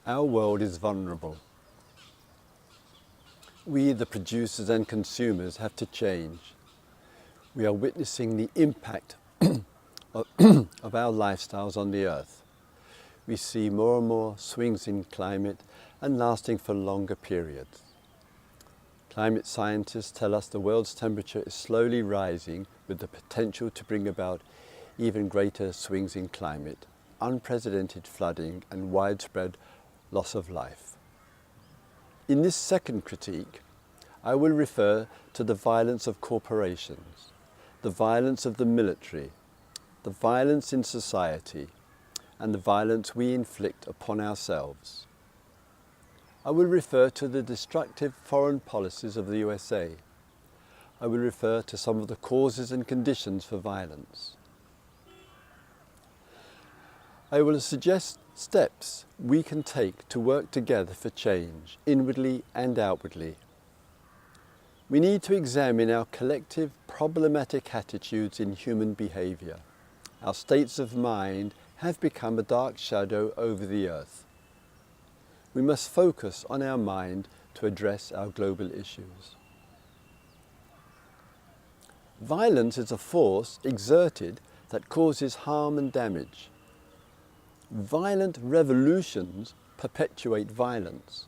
Our world is vulnerable. We, the producers and consumers, have to change. We are witnessing the impact of our lifestyles on the earth. We see more and more swings in climate and lasting for longer periods. Climate scientists tell us the world's temperature is slowly rising with the potential to bring about even greater swings in climate, unprecedented flooding and widespread loss of life. In this second critique, I will refer to the violence of corporations, the violence of the military, the violence in society, and the violence we inflict upon ourselves. I will refer to the destructive foreign policies of the USA. I will refer to some of the causes and conditions for violence. I will suggest steps we can take to work together for change, inwardly and outwardly. We need to examine our collective problematic attitudes in human behaviour. Our states of mind have become a dark shadow over the earth. We must focus on our mind to address our global issues. Violence is a force exerted that causes harm and damage. Violent revolutions perpetuate violence.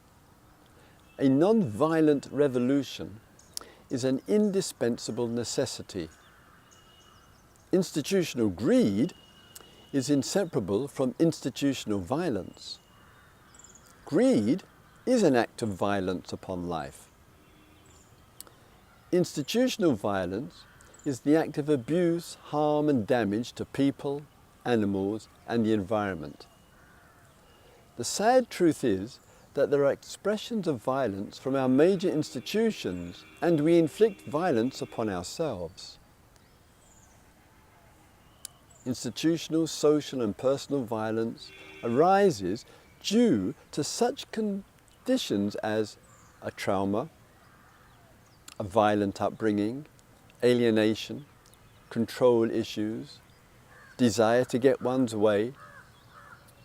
A non-violent revolution is an indispensable necessity. Institutional greed is inseparable from institutional violence. Greed is an act of violence upon life. Institutional violence is the act of abuse, harm and damage to people, animals and the environment. The sad truth is that there are expressions of violence from our major institutions and we inflict violence upon ourselves. Institutional, social and personal violence arises due to such conditions as a trauma, a violent upbringing, alienation, control issues, desire to get one's way,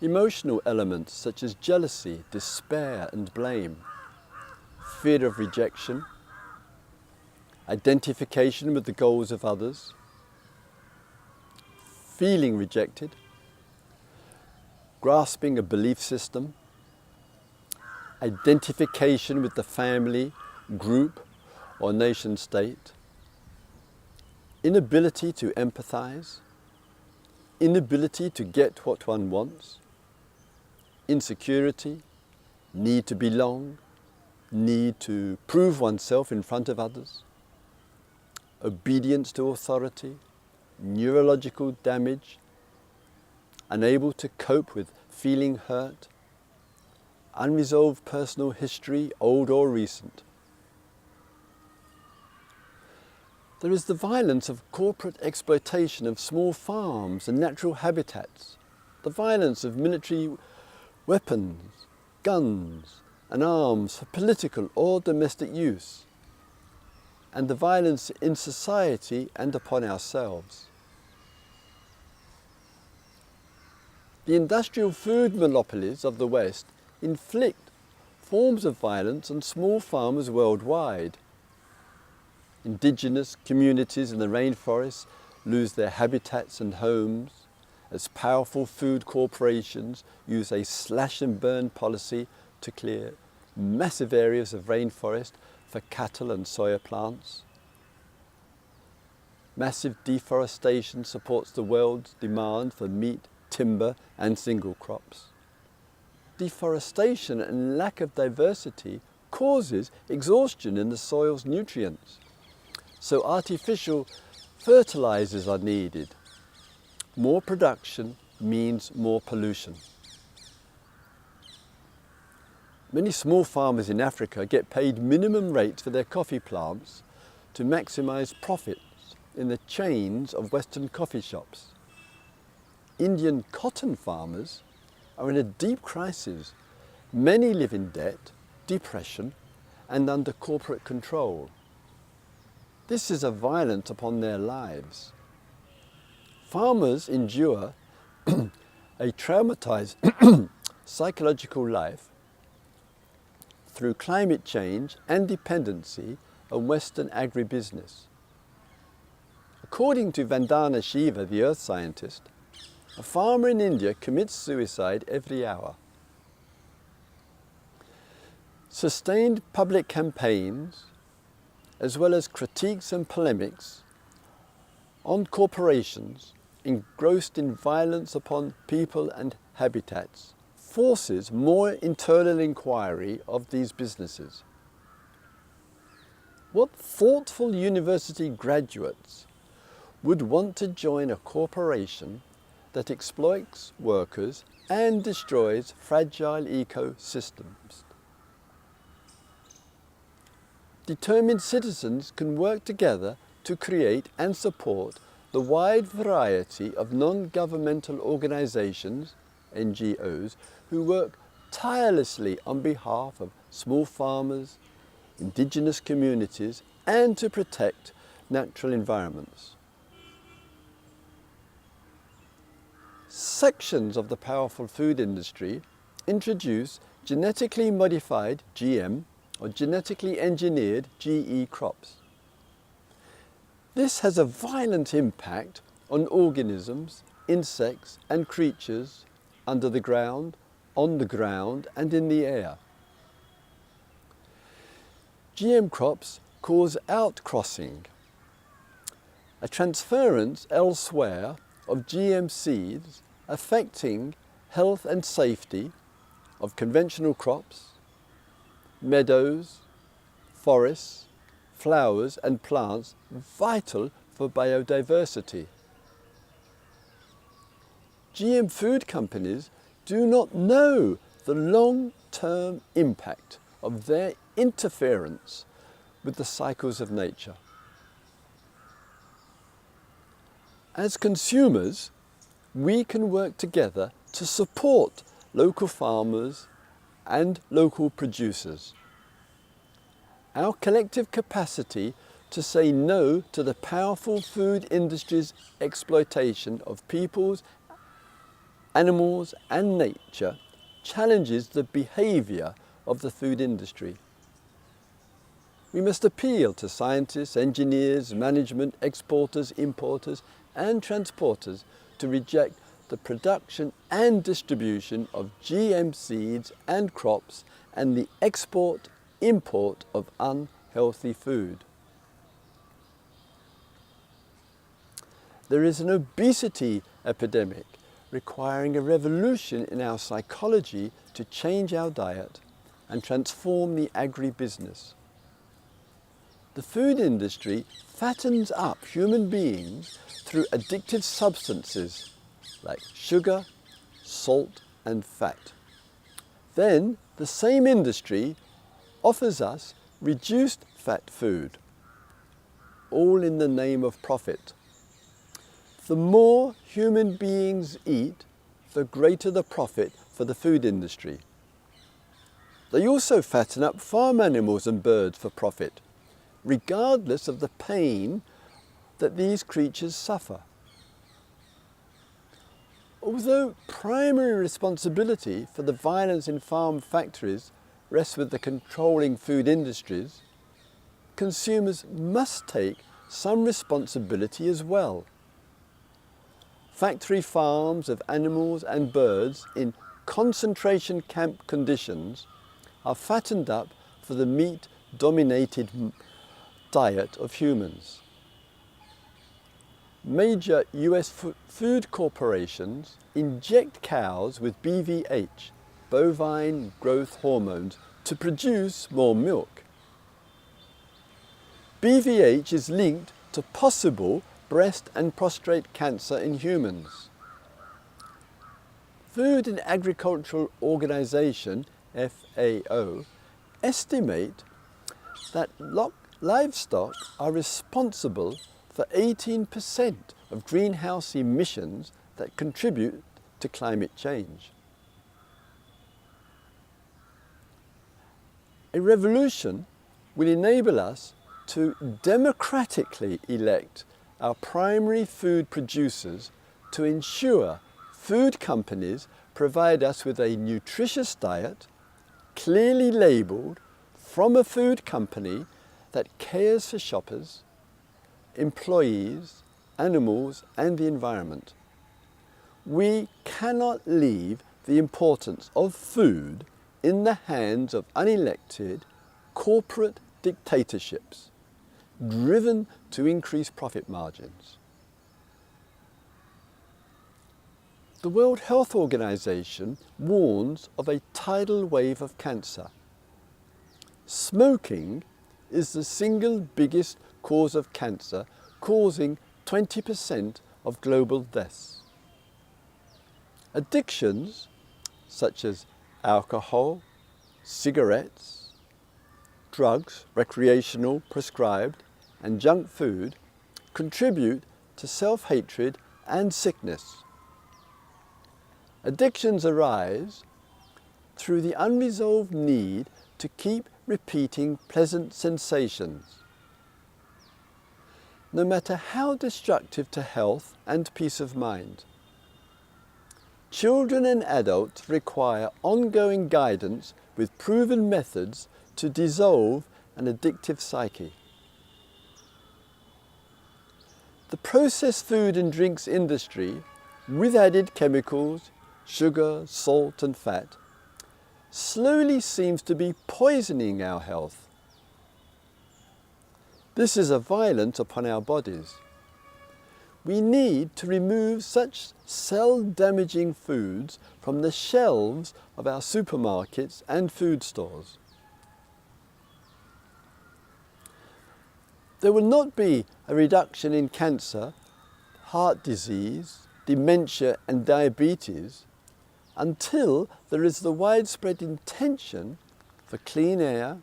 emotional elements such as jealousy, despair and blame, fear of rejection, identification with the goals of others, feeling rejected, grasping a belief system, identification with the family, group or nation state, inability to empathize, inability to get what one wants, insecurity, need to belong, need to prove oneself in front of others, obedience to authority, neurological damage, unable to cope with feeling hurt, unresolved personal history, old or recent. There is the violence of corporate exploitation of small farms and natural habitats, the violence of military weapons, guns and arms for political or domestic use, and the violence in society and upon ourselves. The industrial food monopolies of the West inflict forms of violence on small farmers worldwide. Indigenous communities in the rainforests lose their habitats and homes as powerful food corporations use a slash and burn policy to clear massive areas of rainforest for cattle and soya plants. Massive deforestation supports the world's demand for meat, timber and single crops. Deforestation and lack of diversity causes exhaustion in the soil's nutrients. So artificial fertilizers are needed. More production means more pollution. Many small farmers in Africa get paid minimum rates for their coffee plants to maximize profits in the chains of Western coffee shops. Indian cotton farmers are in a deep crisis. Many live in debt, depression, and under corporate control. This is a violence upon their lives. Farmers endure a traumatized psychological life through climate change and dependency on Western agribusiness. According to Vandana Shiva, the earth scientist, a farmer in India commits suicide every hour. Sustained public campaigns, as well as critiques and polemics on corporations engrossed in violence upon people and habitats, forces more internal inquiry of these businesses. What thoughtful university graduates would want to join a corporation that exploits workers and destroys fragile ecosystems? Determined citizens can work together to create and support the wide variety of non-governmental organizations, NGOs, who work tirelessly on behalf of small farmers, indigenous communities, and to protect natural environments. Sections of the powerful food industry introduce genetically modified GM or genetically engineered GE crops. This has a violent impact on organisms, insects and creatures under the ground, on the ground and in the air. GM crops cause outcrossing, a transference elsewhere of GM seeds affecting health and safety of conventional crops, meadows, forests, flowers and plants vital for biodiversity. GM food companies do not know the long-term impact of their interference with the cycles of nature. As consumers, we can work together to support local farmers and local producers. Our collective capacity to say no to the powerful food industry's exploitation of peoples, animals and nature challenges the behaviour of the food industry. We must appeal to scientists, engineers, management, exporters, importers and transporters to reject the production and distribution of GM seeds and crops and the import of unhealthy food. There is an obesity epidemic requiring a revolution in our psychology to change our diet and transform the agribusiness. The food industry fattens up human beings through addictive substances like sugar, salt and fat. Then the same industry offers us reduced fat food, all in the name of profit. The more human beings eat, the greater the profit for the food industry. They also fatten up farm animals and birds for profit, regardless of the pain that these creatures suffer. Although primary responsibility for the violence in farm factories rests with the controlling food industries, consumers must take some responsibility as well. Factory farms of animals and birds in concentration camp conditions are fattened up for the meat-dominated diet of humans. Major US food corporations inject cows with BVH, bovine growth hormones, to produce more milk. BVH is linked to possible breast and prostate cancer in humans. Food and Agricultural Organization, FAO, estimate that livestock are responsible for 18% of greenhouse emissions that contribute to climate change. A revolution will enable us to democratically elect our primary food producers to ensure food companies provide us with a nutritious diet, clearly labelled from a food company that cares for shoppers, employees, animals and the environment. We cannot leave the importance of food in the hands of unelected corporate dictatorships driven to increase profit margins. The World Health Organization warns of a tidal wave of cancer. Smoking is the single biggest cause of cancer, causing 20% of global deaths. Addictions such as alcohol, cigarettes, drugs, recreational, prescribed, and junk food contribute to self-hatred and sickness. Addictions arise through the unresolved need to keep repeating pleasant sensations. No matter how destructive to health and peace of mind, children and adults require ongoing guidance with proven methods to dissolve an addictive psyche. The processed food and drinks industry, with added chemicals, sugar, salt and fat, slowly seems to be poisoning our health. This is a violence upon our bodies. We need to remove such cell-damaging foods from the shelves of our supermarkets and food stores. There will not be a reduction in cancer, heart disease, dementia and diabetes until there is the widespread intention for clean air,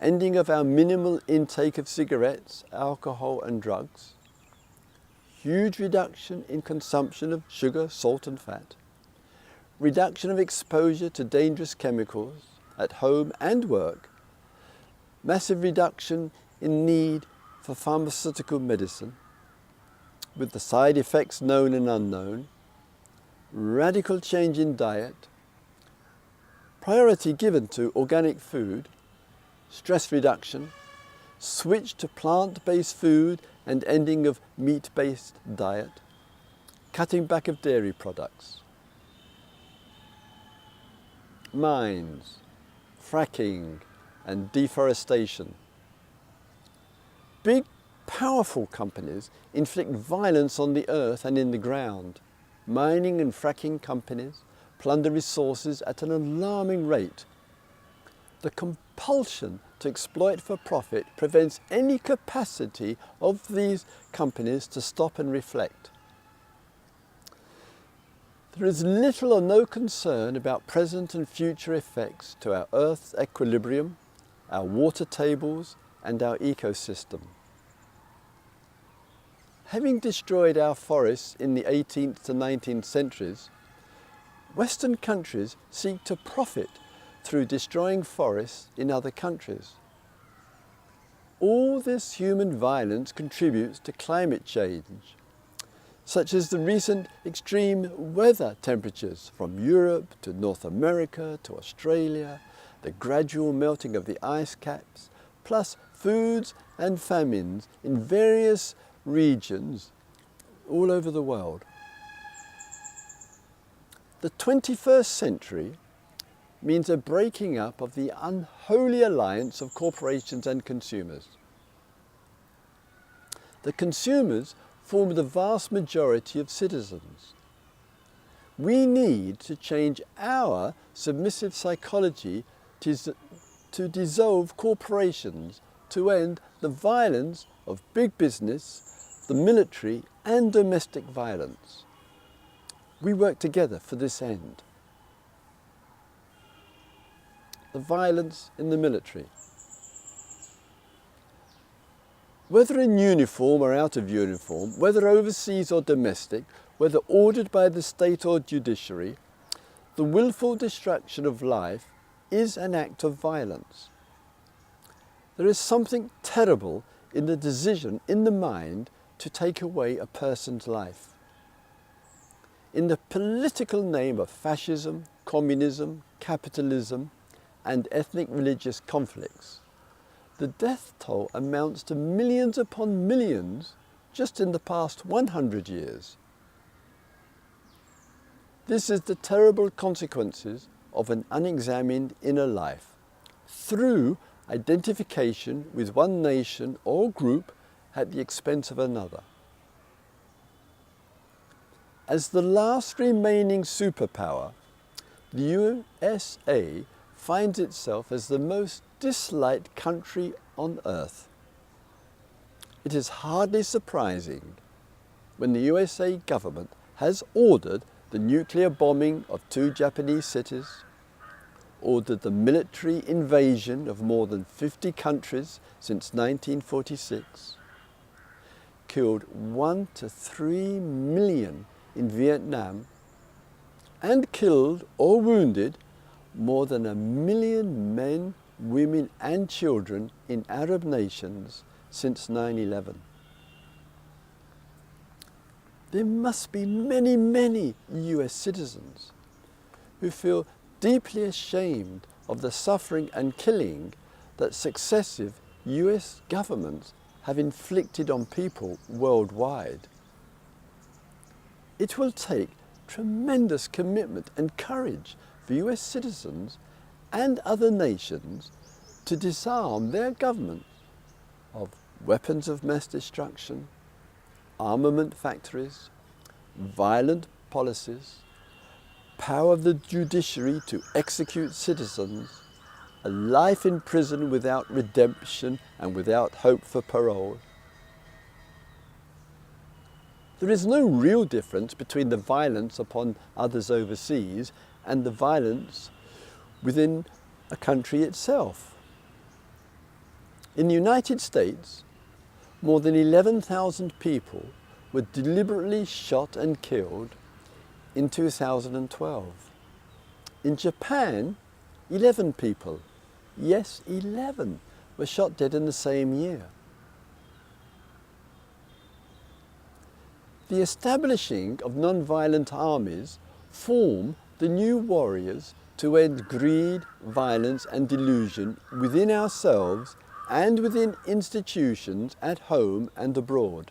ending of our minimal intake of cigarettes, alcohol and drugs, huge reduction in consumption of sugar, salt and fat, reduction of exposure to dangerous chemicals at home and work, massive reduction in need for pharmaceutical medicine, with the side effects known and unknown, radical change in diet, priority given to organic food, stress reduction, switch to plant-based food and ending of meat-based diet, cutting back of dairy products. Mines, fracking and deforestation. Big, powerful companies inflict violence on the earth and in the ground. Mining and fracking companies plunder resources at an alarming rate. The compulsion to exploit for profit prevents any capacity of these companies to stop and reflect. There is little or no concern about present and future effects to our Earth's equilibrium, our water tables and our ecosystem. Having destroyed our forests in the 18th to 19th centuries, Western countries seek to profit through destroying forests in other countries. All this human violence contributes to climate change, such as the recent extreme weather temperatures from Europe to North America to Australia, the gradual melting of the ice caps, plus foods and famines in various regions all over the world. The 21st century means a breaking up of the unholy alliance of corporations and consumers. The consumers form the vast majority of citizens. We need to change our submissive psychology to dissolve corporations, to end the violence of big business, the military and domestic violence. We work together for this end. The violence in the military. Whether in uniform or out of uniform, whether overseas or domestic, whether ordered by the state or judiciary, the willful destruction of life is an act of violence. There is something terrible in the decision in the mind to take away a person's life. in the political name of fascism, communism, capitalism, and ethnic religious conflicts, the death toll amounts to millions upon millions just in the past 100 years. This is the terrible consequences of an unexamined inner life through identification with one nation or group at the expense of another. As the last remaining superpower, the USA finds itself as the most disliked country on earth. It is hardly surprising when the USA government has ordered the nuclear bombing of 2 Japanese cities, ordered the military invasion of more than 50 countries since 1946, killed 1 to 3 million in Vietnam, and killed or wounded more than 1 million men, women and children in Arab nations since 9/11. There must be many, many US citizens who feel deeply ashamed of the suffering and killing that successive US governments have inflicted on people worldwide. It will take tremendous commitment and courage for US citizens and other nations to disarm their governments of weapons of mass destruction, armament factories, violent policies, power of the judiciary to execute citizens, a life in prison without redemption and without hope for parole. There is no real difference between the violence upon others overseas and the violence within a country itself. In the United States, more than 11,000 people were deliberately shot and killed in 2012. In Japan, 11 people, yes, 11, were shot dead in the same year. The establishing of non-violent armies form the new warriors to end greed, violence and delusion within ourselves and within institutions at home and abroad.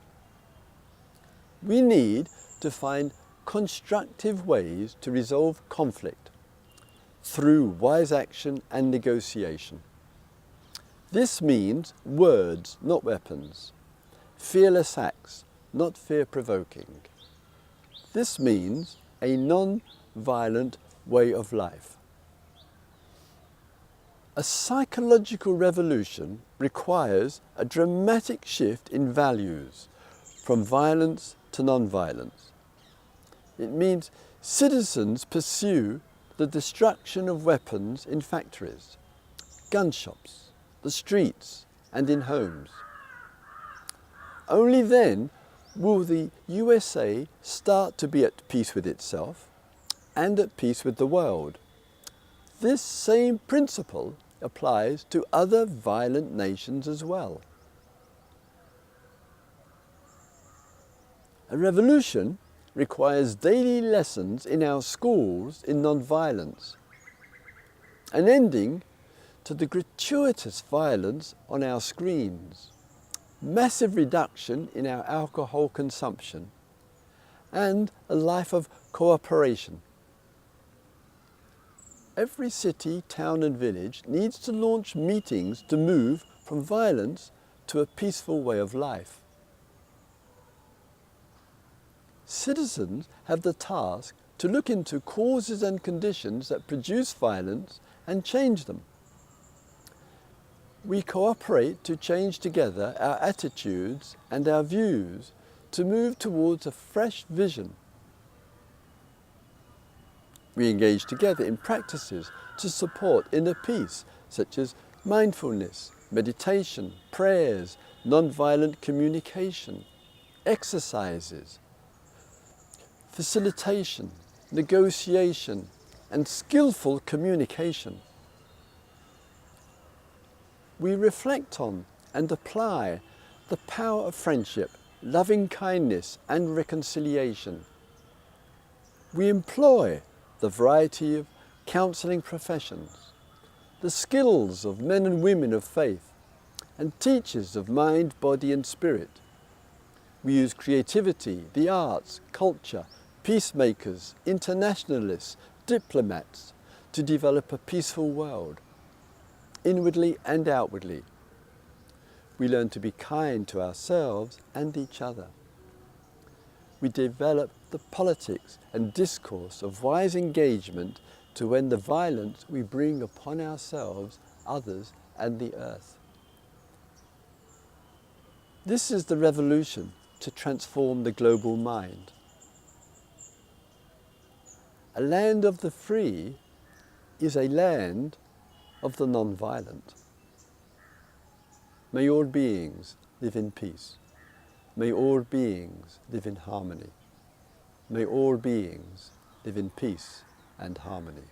We need to find constructive ways to resolve conflict through wise action and negotiation. This means words, not weapons, fearless acts, not fear-provoking. This means a non-violent way of life. A psychological revolution requires a dramatic shift in values from violence to non-violence. It means citizens pursue the destruction of weapons in factories, gun shops, the streets and in homes. Only then will the USA start to be at peace with itself and at peace with the world. This same principle applies to other violent nations as well. A revolution requires daily lessons in our schools in non-violence, an ending to the gratuitous violence on our screens, massive reduction in our alcohol consumption, and a life of cooperation. Every city, town and village needs to launch meetings to move from violence to a peaceful way of life. Citizens have the task to look into causes and conditions that produce violence and change them. We cooperate to change together our attitudes and our views to move towards a fresh vision. We engage together in practices to support inner peace, such as mindfulness, meditation, prayers, non-violent communication, exercises, facilitation, negotiation, and skillful communication. We reflect on and apply the power of friendship, loving kindness, and reconciliation. We employ the variety of counselling professions, the skills of men and women of faith, and teachers of mind, body and spirit. We use creativity, the arts, culture, peacemakers, internationalists, diplomats to develop a peaceful world, inwardly and outwardly. We learn to be kind to ourselves and each other. We develop the politics and discourse of wise engagement to end the violence we bring upon ourselves, others and the earth. This is the revolution to transform the global mind. A land of the free is a land of the non-violent. May all beings live in peace. May all beings live in harmony. May all beings live in peace and harmony.